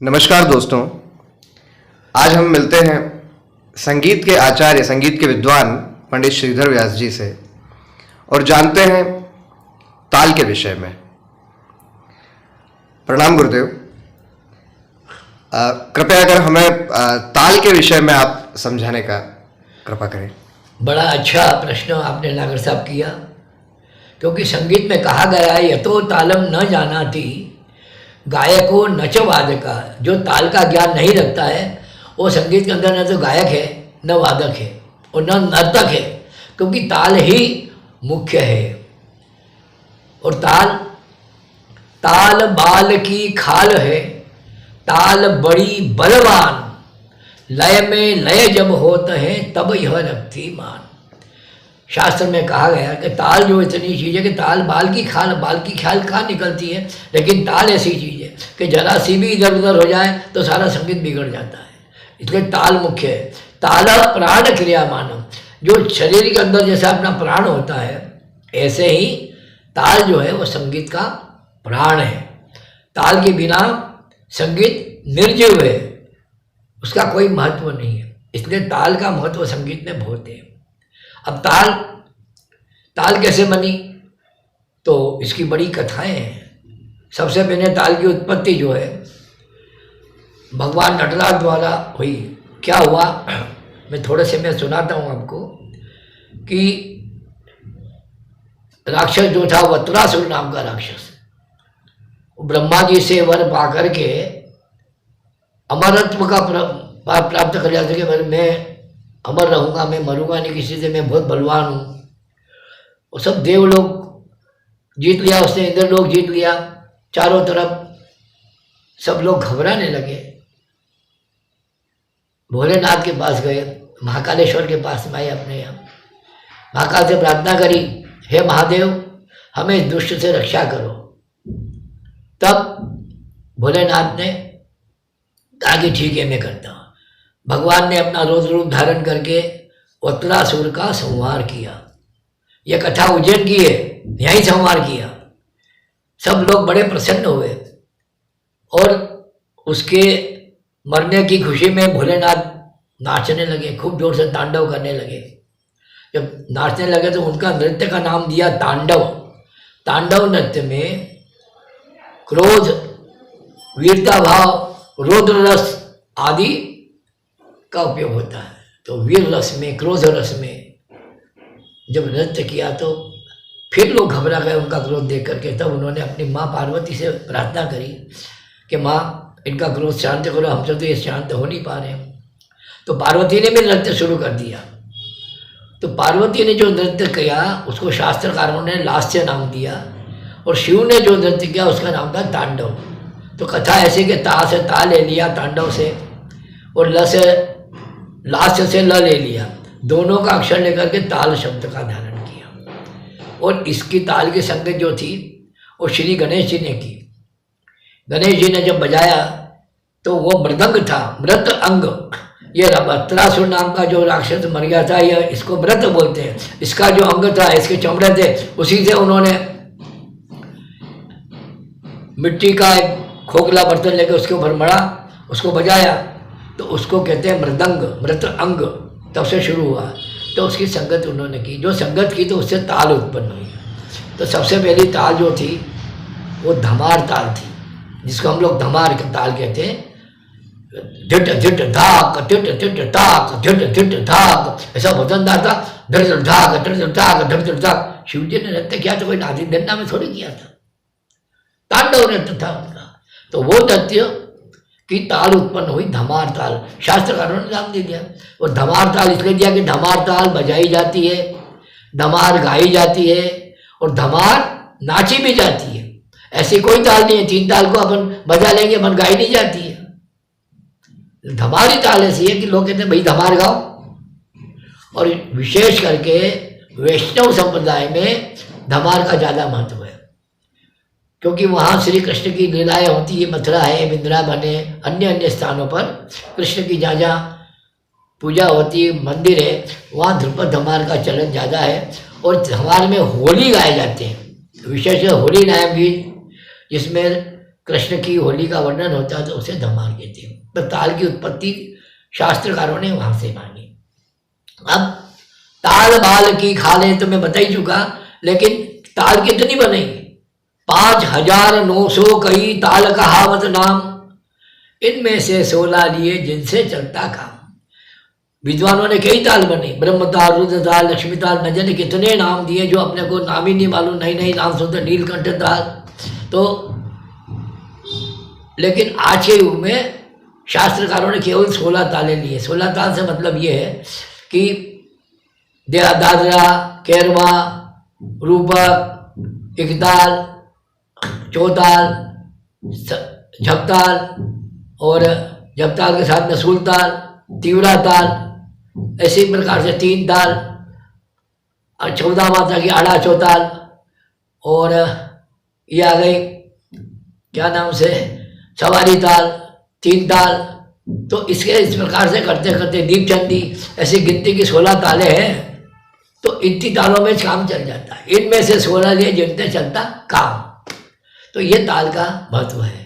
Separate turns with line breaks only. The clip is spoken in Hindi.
नमस्कार दोस्तों। आज हम मिलते हैं संगीत के आचार्य, संगीत के विद्वान पंडित श्रीधर व्यास जी से और जानते हैं ताल के विषय में। प्रणाम गुरुदेव। कृपया अगर हमें ताल के विषय में आप समझाने का कृपा करें।
बड़ा अच्छा प्रश्न आपने नागर साहब किया, क्योंकि संगीत में कहा गया है यतो तालम न जानाति गायको न च वादका। जो ताल का ज्ञान नहीं रखता है वो संगीत के अंदर न तो गायक है न वादक है और न नर्तक है, क्योंकि ताल ही मुख्य है। और ताल बाल की खाल है, ताल बड़ी बलवान, लय में लय जब होते हैं तब यह रखती मान। शास्त्र में कहा गया कि ताल जो इतनी चीज़ है कि ताल बाल की खाल कहाँ निकलती है, लेकिन ताल ऐसी चीज़ है कि जरा सी भी इधर उधर हो जाए तो सारा संगीत बिगड़ जाता है। इसलिए ताल मुख्य है। ताल प्राण क्रिया मानव, जो शरीर के अंदर जैसा अपना प्राण होता है ऐसे ही ताल जो है वो संगीत का प्राण है। ताल के बिना संगीत निर्जीव है, उसका कोई महत्व नहीं है। इसलिए ताल का महत्व संगीत में बहुत है। अब ताल कैसे बनी, तो इसकी बड़ी कथाएं हैं। सबसे पहले ताल की उत्पत्ति जो है भगवान नटराज द्वारा हुई। क्या हुआ, मैं थोड़े से मैं सुनाता हूँ आपको कि राक्षस जो था वत्रासुर नाम का राक्षस, ब्रह्मा जी से वर पा करके अमरत्व का प्राप्त कर जाते कि मैं अमर रहूँगा, मैं मरूंगा नहीं किसी से, मैं बहुत बलवान हूँ। और सब देव लोग जीत लिया उसने, इंद्र लोग जीत लिया। चारों तरफ सब लोग घबराने लगे। भोलेनाथ के पास गए, महाकालेश्वर के पास में आए अपने यहाँ, महाकाल से प्रार्थना करी, हे महादेव हमें इस दुष्ट से रक्षा करो। तब भोलेनाथ ने कहा कि ठीक है मैं करता हूँ। भगवान ने अपना रौद्र रूप धारण करके वत्रासुर का संहार किया। यह कथा उज्जैन की है, यहीं संहार किया। सब लोग बड़े प्रसन्न हुए और उसके मरने की खुशी में भोलेनाथ नाचने लगे, खूब जोर से तांडव करने लगे। जब नाचने लगे तो उनका नृत्य का नाम दिया तांडव। तांडव नृत्य में क्रोध, वीरता भाव, रौद्र रस आदि का उपयोग होता है। तो वीर रस में, क्रोध रस में जब नृत्य किया तो फिर लोग घबरा गए उनका क्रोध देख करके। तब उन्होंने अपनी माँ पार्वती से प्रार्थना करी कि माँ इनका क्रोध शांत करो, हमसे तो ये शांत हो नहीं पा रहे। तो पार्वती ने भी नृत्य शुरू कर दिया। तो पार्वती ने जो नृत्य किया उसको शास्त्रकारों ने लास्य नाम दिया, और शिव ने जो नृत्य किया उसका नाम था तांडव। तो कथा ऐसे कि ता से ता ले लिया तांडव से, और ल से लास्य से ल ले लिया, दोनों का अक्षर लेकर के ताल शब्द का धारण किया। और इसकी ताल की संगत जो थी वो श्री गणेश जी ने की। गणेश जी ने जब बजाया तो वो मृदंग था, मृत अंग। ये वत्रासुर नाम का जो राक्षस मर गया था, यह इसको मृत बोलते हैं। इसका जो अंग था, इसके चमड़े थे, उसी से उन्होंने मिट्टी का एक खोखला बर्तन लेकर उसके ऊपर मड़ा, उसको बजाया, तो उसको कहते हैं मृदंग, मृत अंग। तब से शुरू हुआ। तो उसकी संगत उन्होंने की, जो संगत की तो उससे ताल उत्पन्न हुई। तो सबसे पहली ताल जो थी वो धमार ताल थी, जिसको हम लोग धमार का ताल कहते हैं। धिट धिट धाक, धिट धिट धाक, धिट धिट धाक, ऐसा वजनदार था। धिट धाक, धिट धाक, धिट धाक। शिव जी ने नृत्य किया तो कोई नादी दंडा में थोड़ी किया था, तांडव नृत्य था उनका। तो वो नृत्य की ताल उत्पन्न हुई धमार ताल। शास्त्रकारों ने नाम दे दिया। और धमार ताल इसलिए दिया कि धमार ताल बजाई जाती है, धमार गाई जाती है और धमार नाची भी जाती है। ऐसी कोई ताल नहीं है, तीन ताल को अपन बजा लेंगे अपन गाई नहीं जाती है। धमारी ताल ऐसी है कि लोग कहते हैं भाई धमार गाओ। और विशेष करके वैष्णव संप्रदाय में धमार का ज़्यादा महत्व है, क्योंकि वहाँ श्री कृष्ण की लीलाएँ होती है। मथुरा है, वृंदावन है, अन्य अन्य स्थानों पर कृष्ण की जहाँ जहाँ पूजा होती है, मंदिर है, वहाँ ध्रुपद धमार का चलन ज़्यादा है। और धमार में होली गाए जाते हैं, विशेष होली नायक गीत, जिसमें कृष्ण की होली का वर्णन होता है तो उसे धमार कहते हैं। तो ताल की उत्पत्ति शास्त्रकारों ने वहां से मांगी। अब ताल बाल की खाले तो मैं बता ही चुका, लेकिन ताल कितनी बनेगी? 5,900 कई ताल कहावत नाम, इनमें से 16 लिए जिनसे चलता काम। विद्वानों ने कई ताल बनी, ब्रह्मताल, रुद्रताल, लक्ष्मी ताल, न जाने कितने नाम दिए जो अपने को नाम ही नहीं मालूम, नई नई नाम सुनते, नीलकंठ ताल। तो लेकिन आज के युग में शास्त्रकारों ने केवल 16 ताले लिए। 16 ताल से मतलब ये है कि दादरा, कैरवा, रूपक, इकताल, चौताल, झपताल और झपताल के साथ में सूलताल, तीवरा ताल, ऐसे प्रकार से 3 ताल, 14 मात्रा की आड़ा चौताल, और ये आ गई क्या नाम से सवारी ताल, 3 ताल। तो इसके इस प्रकार से करते करते दीपचंदी, ऐसी गिनती की 16 ताले हैं। तो इतनी तालों में काम चल जाता है। इनमें से 16 लिए जिनसे चलता काम। तो ये ताल का महत्व है।